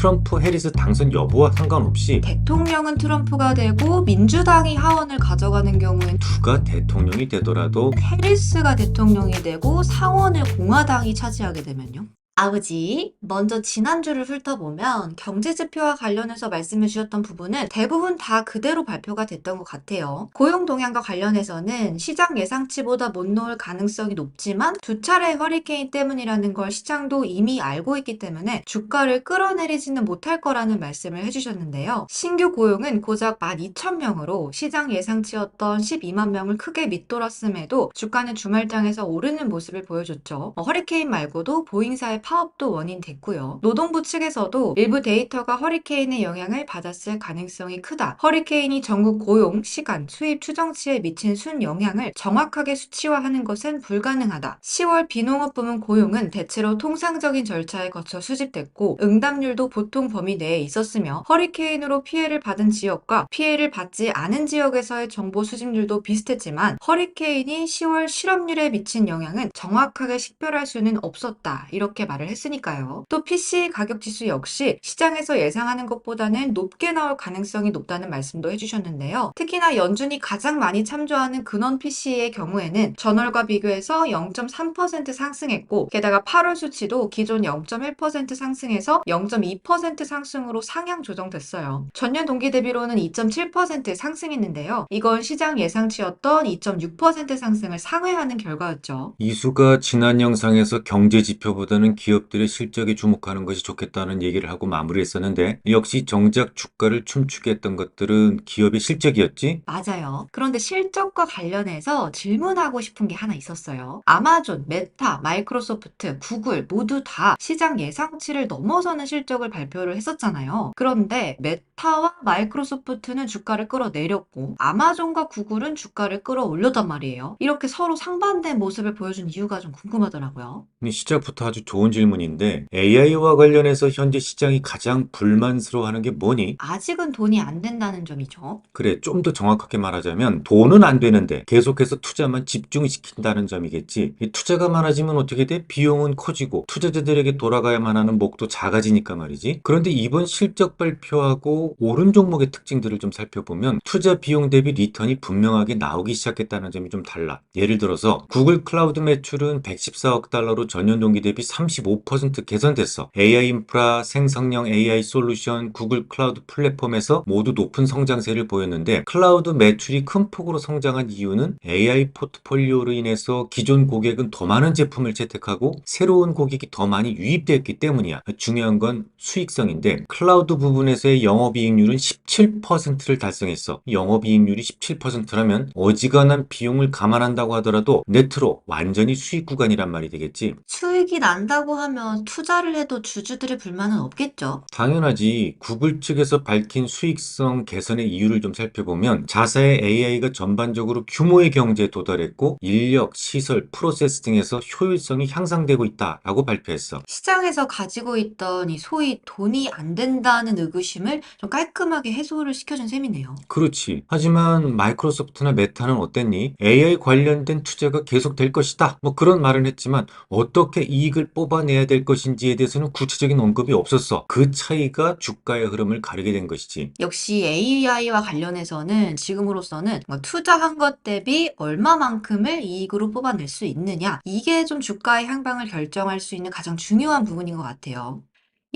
트럼프 해리스 당선 여부와 상관없이 대통령은 트럼프가 되고 민주당이 하원을 가져가는 경우엔 누가 대통령이 되더라도 해리스가 대통령이 되고 상원을 공화당이 차지하게 되면요. 아버지, 먼저 지난주를 훑어보면 경제지표와 관련해서 말씀해 주셨던 부분은 대부분 다 그대로 발표가 됐던 것 같아요. 고용 동향과 관련해서는 시장 예상치보다 못 놓을 가능성이 높지만 두 차례의 허리케인 때문이라는 걸 시장도 이미 알고 있기 때문에 주가를 끌어내리지는 못할 거라는 말씀을 해주셨는데요. 신규 고용은 고작 12,000명으로 시장 예상치였던 12만 명을 크게 밑돌았음에도 주가는 주말장에서 오르는 모습을 보여줬죠. 허리케인 말고도 보잉사의 파업도 원인 됐고요. 노동부 측에서도 일부 데이터가 허리케인의 영향을 받았을 가능성이 크다. 허리케인이 전국 고용, 시간, 수입 추정치에 미친 순영향을 정확하게 수치화하는 것은 불가능하다. 10월 비농업 부문 고용은 대체로 통상적인 절차에 거쳐 수집됐고 응답률도 보통 범위 내에 있었으며 허리케인으로 피해를 받은 지역과 피해를 받지 않은 지역에서의 정보 수집률도 비슷했지만 허리케인이 10월 실업률에 미친 영향은 정확하게 식별할 수는 없었다. 이렇게 말을 했으니까요. 또 PC 가격 지수 역시 시장에서 예상하는 것보다는 높게 나올 가능성이 높다는 말씀도 해주셨는데요. 특히나 연준이 가장 많이 참조하는 근원 PC의 경우에는 전월과 비교해서 0.3% 상승했고 게다가 8월 수치도 기존 0.1% 상승해서 0.2% 상승으로 상향 조정됐어요. 전년 동기 대비로는 2.7% 상승했는데요. 이건 시장 예상치였던 2.6% 상승을 상회하는 결과였죠. 이수가 지난 영상에서 경제 지표보다는 기업들의 실적에 주목하는 것이 좋겠다는 얘기를 하고 마무리했었는데 역시 정작 주가를 춤추게 했던 것들은 기업의 실적이었지? 맞아요. 그런데 실적과 관련해서 질문하고 싶은 게 하나 있었어요. 아마존, 메타, 마이크로소프트, 구글 모두 다 시장 예상치를 넘어서는 실적을 발표를 했었잖아요. 그런데 메타와 마이크로소프트는 주가를 끌어내렸고 아마존과 구글은 주가를 끌어올렸단 말이에요. 이렇게 서로 상반된 모습을 보여준 이유가 좀 궁금하더라고요. 시작부터 아주 좋은 질문인데 AI와 관련해서 현재 시장이 가장 불만스러워하는 게 뭐니? 아직은 돈이 안 된다는 점이죠. 그래, 좀 더 정확하게 말하자면 돈은 안 되는데 계속해서 투자만 집중시킨다는 점이겠지. 이 투자가 많아지면 어떻게 돼? 비용은 커지고 투자자들에게 돌아가야만 하는 목도 작아지니까 말이지. 그런데 이번 실적 발표하고 오른 종목의 특징들을 좀 살펴보면 투자 비용 대비 리턴이 분명하게 나오기 시작했다는 점이 좀 달라. 예를 들어서 구글 클라우드 매출은 114억 달러로 전년 동기 대비 35% 개선됐어. AI 인프라, 생성형 AI 솔루션, 구글 클라우드 플랫폼에서 모두 높은 성장세를 보였는데 클라우드 매출이 큰 폭으로 성장한 이유는 AI 포트폴리오로 인해서 기존 고객은 더 많은 제품을 채택하고 새로운 고객이 더 많이 유입되었기 때문이야. 중요한 건 수익성인데 클라우드 부분에서의 영업이익률은 17%를 달성했어. 영업이익률이 17%라면 어지간한 비용을 감안한다고 하더라도 네트로 완전히 수익 구간이란 말이 되겠지. 수익이 난다고 하면 투자를 해도 주주들의 불만은 없겠죠. 당연하지. 구글 측에서 밝힌 수익성 개선의 이유를 좀 살펴보면 자사의 AI가 전반적으로 규모의 경제에 도달했고 인력, 시설, 프로세스 등에서 효율성이 향상되고 있다라고 발표했어. 시장에서 가지고 있던 이 소위 돈이 안 된다는 의구심을 좀 깔끔하게 해소를 시켜준 셈이네요. 그렇지. 하지만 마이크로소프트나 메타는 어땠니? AI 관련된 투자가 계속될 것이다. 뭐 그런 말은 했지만 어떻게 이익을 뽑아내야 될 것인지에 대해서는 구체적인 언급이 없었어. 그 차이가 주가의 흐름을 가르게 된 것이지. 역시 AI와 관련해서는 지금으로서는 뭐 투자한 것 대비 얼마만큼을 이익으로 뽑아낼 수 있느냐, 이게 좀 주가의 향방을 결정할 수 있는 가장 중요한 부분인 것 같아요.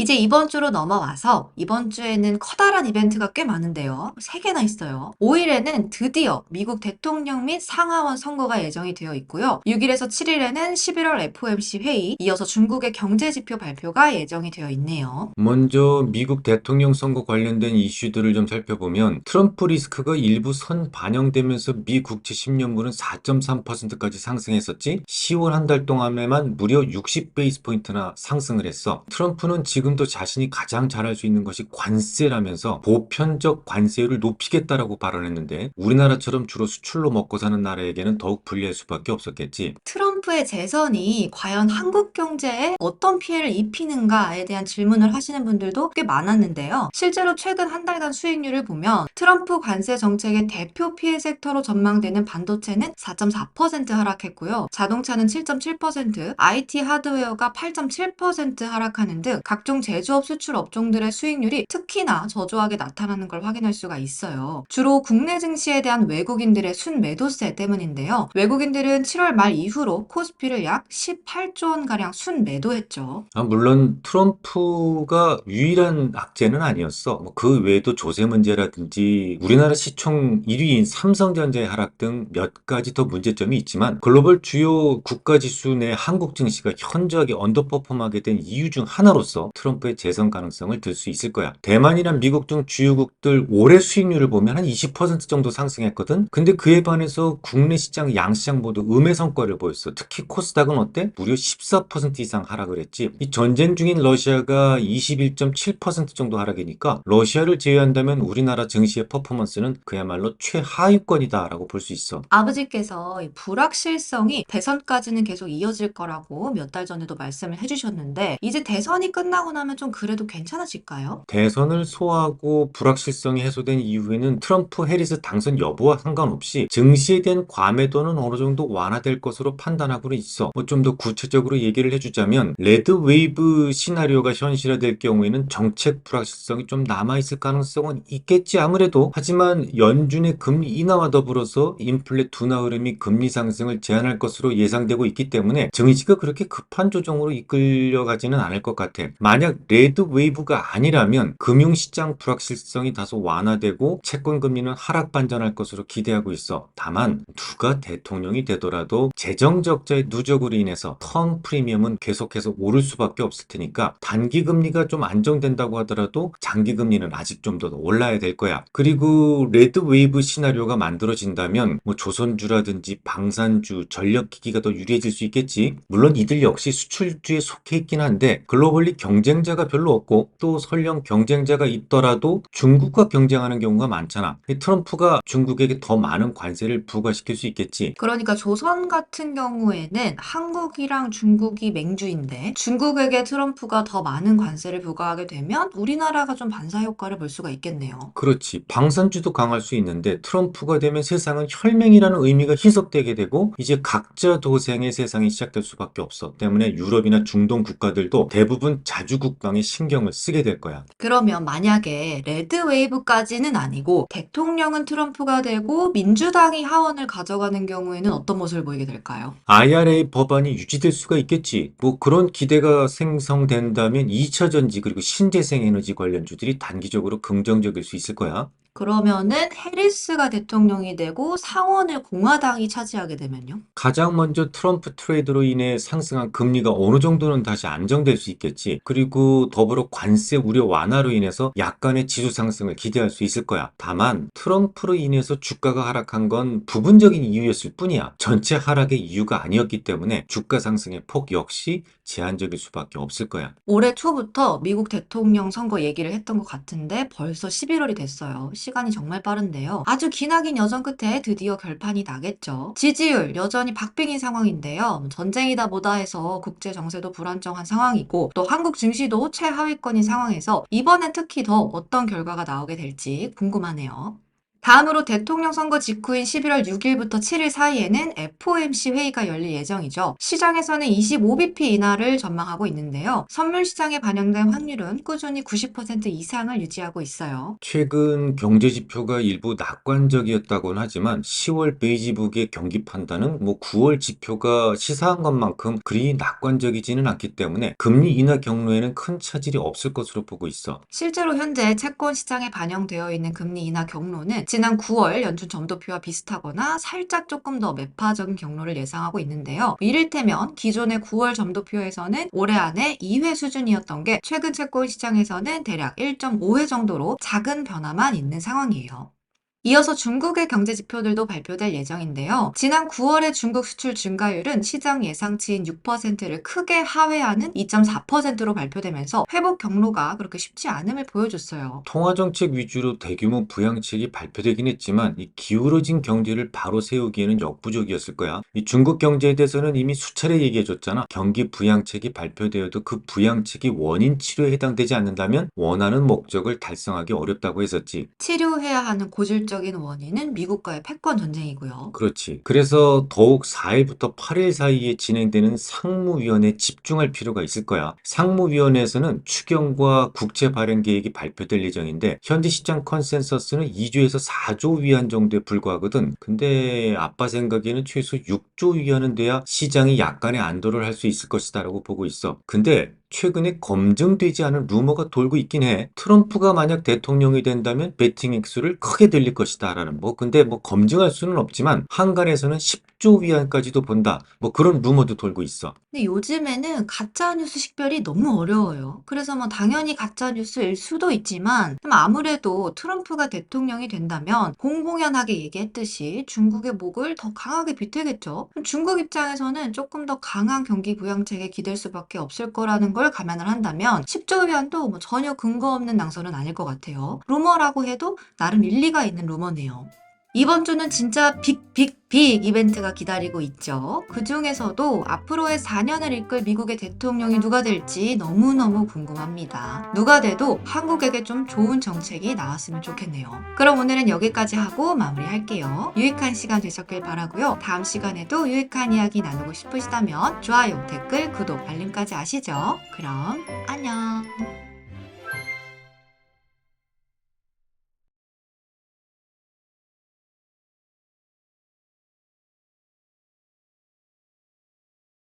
이제 이번 주로 넘어와서 이번 주에는 커다란 이벤트가 꽤 많은데요. 3개나 있어요. 5일에는 드디어 미국 대통령 및 상하원 선거가 예정이 되어 있고요. 6일에서 7일에는 11월 FOMC 회의, 이어서 중국의 경제지표 발표가 예정이 되어 있네요. 먼저 미국 대통령 선거 관련된 이슈들을 좀 살펴보면 트럼프 리스크가 일부 선 반영되면서 미 국채 10년물은 4.3%까지 상승했었지. 10월 한 달 동안에만 무려 60베이스 포인트나 상승을 했어. 트럼프는 지금도 자신이 가장 잘할 수 있는 것이 관세라면서 보편적 관세율을 높이겠다라고 발언했는데 우리나라처럼 주로 수출로 먹고 사는 나라에게는 더욱 불리할 수밖에 없었겠지. 트럼프의 재선이 과연 한국 경제에 어떤 피해를 입히는가에 대한 질문을 하시는 분들도 꽤 많았는데요. 실제로 최근 한 달간 수익률을 보면 트럼프 관세 정책의 대표 피해 섹터로 전망되는 반도체는 4.4% 하락했고요. 자동차는 7.7%, IT 하드웨어가 8.7% 하락하는 등 각종 각종 제조업 수출 업종들의 수익률이 특히나 저조하게 나타나는 걸 확인할 수가 있어요. 주로 국내 증시에 대한 외국인들의 순매도세 때문인데요. 외국인들은 7월 말 이후로 코스피를 약 18조 원가량 순매도했죠. 물론 트럼프가 유일한 악재는 아니었어. 그 외에도 조세 문제라든지 우리나라 시총 1위인 삼성전자의 하락 등 몇 가지 더 문제점이 있지만 글로벌 주요 국가 지수 내 한국 증시가 현저하게 언더퍼폼하게 된 이유 중 하나로서 트럼프의 재선 가능성을 들 수 있을 거야. 대만이나 미국 등 주요국들 올해 수익률을 보면 한 20% 정도 상승했거든. 근데 그에 반해서 국내 시장, 양시장 모두 음의 성과를 보였어. 특히 코스닥은 어때? 무려 14% 이상 하락을 했지. 이 전쟁 중인 러시아가 21.7% 정도 하락이니까 러시아를 제외한다면 우리나라 증시의 퍼포먼스는 그야말로 최하위권이다라고 볼 수 있어. 아버지께서 이 불확실성이 대선까지는 계속 이어질 거라고 몇 달 전에도 말씀을 해주셨는데 이제 대선이 끝나고 나면 좀 그래도 괜찮아질까요? 대선을 소화하고 불확실성이 해소된 이후에는 트럼프 해리스 당선 여부와 상관없이 증시에 대한 과매도는 어느 정도 완화될 것으로 판단하고는 있어. 좀 더 구체적으로 얘기를 해주자면 레드 웨이브 시나리오가 현실화될 경우에는 정책 불확실성이 좀 남아있을 가능성은 있겠지 아무래도. 하지만 연준의 금리 인하와 더불어서 인플레 둔화 흐름이 금리 상승을 제한할 것으로 예상되고 있기 때문에 증시가 그렇게 급한 조정으로 이끌려가지는 않을 것 같아. 만약 레드 웨이브가 아니라면 금융시장 불확실성이 다소 완화되고 채권 금리는 하락 반전할 것으로 기대하고 있어. 다만 누가 대통령이 되더라도 재정 적자의 누적으로 인해서 턴 프리미엄은 계속해서 오를 수밖에 없을 테니까 단기 금리가 좀 안정된다고 하더라도 장기 금리는 아직 좀 더 올라야 될 거야. 그리고 레드 웨이브 시나리오가 만들어진다면 조선주라든지 방산주, 전력기기가 더 유리해질 수 있겠지. 물론 이들 역시 수출주에 속해 있긴 한데 글로벌리 경쟁자가 별로 없고 또 설령 경쟁자가 있더라도 중국과 경쟁하는 경우가 많잖아. 트럼프가 중국에게 더 많은 관세를 부과시킬 수 있겠지. 그러니까 조선 같은 경우에는 한국이랑 중국이 맹주인데 중국에게 트럼프가 더 많은 관세를 부과하게 되면 우리나라가 좀 반사 효과를 볼 수가 있겠네요. 그렇지. 방산주도 강할 수 있는데 트럼프가 되면 세상은 혈맹이라는 의미가 희석되게 되고 이제 각자 도생의 세상이 시작될 수밖에 없어. 때문에 유럽이나 중동 국가들도 대부분 자주국방에 신경을 쓰게 될 거야. 그러면 만약에 레드 웨이브까지는 아니고 대통령은 트럼프가 되고 민주당이 하원을 가져가는 경우에는 어떤 모습을 보이게 될까요? IRA 법안이 유지될 수가 있겠지. 그런 기대가 생성된다면 2차 전지 그리고 신재생 에너지 관련주들이 단기적으로 긍정적일 수 있을 거야. 그러면은 해리스가 대통령이 되고 상원을 공화당이 차지하게 되면요? 가장 먼저 트럼프 트레이드로 인해 상승한 금리가 어느 정도는 다시 안정될 수 있겠지. 그리고 더불어 관세 우려 완화로 인해서 약간의 지수 상승을 기대할 수 있을 거야. 다만 트럼프로 인해서 주가가 하락한 건 부분적인 이유였을 뿐이야. 전체 하락의 이유가 아니었기 때문에 주가 상승의 폭 역시 제한적일 수밖에 없을 거야. 올해 초부터 미국 대통령 선거 얘기를 했던 것 같은데 벌써 11월이 됐어요. 시간이 정말 빠른데요. 아주 기나긴 여정 끝에 드디어 결판이 나겠죠. 지지율 여전히 박빙인 상황인데요. 전쟁이다 뭐다 해서 국제 정세도 불안정한 상황이고 또 한국 증시도 최하위권인 상황에서 이번엔 특히 더 어떤 결과가 나오게 될지 궁금하네요. 다음으로 대통령 선거 직후인 11월 6일부터 7일 사이에는 FOMC 회의가 열릴 예정이죠. 시장에서는 25bp 인하를 전망하고 있는데요. 선물 시장에 반영된 확률은 꾸준히 90% 이상을 유지하고 있어요. 최근 경제 지표가 일부 낙관적이었다고는 하지만 10월 베이지북의 경기 판단은 9월 지표가 시사한 것만큼 그리 낙관적이지는 않기 때문에 금리 인하 경로에는 큰 차질이 없을 것으로 보고 있어. 실제로 현재 채권 시장에 반영되어 있는 금리 인하 경로는 지난 9월 연준 점도표와 비슷하거나 살짝 조금 더 매파적인 경로를 예상하고 있는데요. 이를테면 기존의 9월 점도표에서는 올해 안에 2회 수준이었던 게 최근 채권 시장에서는 대략 1.5회 정도로 작은 변화만 있는 상황이에요. 이어서 중국의 경제 지표들도 발표될 예정인데요. 지난 9월의 중국 수출 증가율은 시장 예상치인 6%를 크게 하회하는 2.4%로 발표되면서 회복 경로가 그렇게 쉽지 않음을 보여줬어요. 통화정책 위주로 대규모 부양책이 발표되긴 했지만 이 기울어진 경제를 바로 세우기에는 역부족이었을 거야. 이 중국 경제에 대해서는 이미 수차례 얘기해줬잖아. 경기 부양책이 발표되어도 그 부양책이 원인 치료에 해당되지 않는다면 원하는 목적을 달성하기 어렵다고 했었지. 치료해야 하는 고질적 본질적인 원인은 미국과의 패권 전쟁이고요. 그렇지. 그래서 더욱 4일부터 8일 사이에 진행되는 상무위원회에 집중할 필요가 있을 거야. 상무위원회에서는 추경과 국채 발행 계획이 발표될 예정인데 현지 시장 컨센서스는 2조에서 4조 위안 정도에 불과하거든. 근데 아빠 생각에는 최소 6조 위안은 돼야 시장이 약간의 안도를 할 수 있을 것이다라고 보고 있어. 근데 최근에 검증되지 않은 루머가 돌고 있긴 해. 트럼프가 만약 대통령이 된다면 베팅 액수를 크게 늘릴 것이다라는 근데 검증할 수는 없지만 한간에서는 10조 위안까지도 본다. 그런 루머도 돌고 있어. 근데 요즘에는 가짜뉴스 식별이 너무 어려워요. 그래서 당연히 가짜뉴스일 수도 있지만 아무래도 트럼프가 대통령이 된다면 공공연하게 얘기했듯이 중국의 목을 더 강하게 비틀겠죠. 그럼 중국 입장에서는 조금 더 강한 경기 부양책에 기댈 수밖에 없을 거라는 걸 감안을 한다면 10조 위안도 전혀 근거 없는 낭설은 아닐 것 같아요. 루머라고 해도 나름 일리가 있는 루머네요. 이번 주는 진짜 빅 이벤트가 기다리고 있죠. 그 중에서도 앞으로의 4년을 이끌 미국의 대통령이 누가 될지 너무너무 궁금합니다. 누가 돼도 한국에게 좀 좋은 정책이 나왔으면 좋겠네요. 그럼 오늘은 여기까지 하고 마무리할게요. 유익한 시간 되셨길 바라고요. 다음 시간에도 유익한 이야기 나누고 싶으시다면 좋아요, 댓글, 구독, 알림까지 아시죠? 그럼 안녕.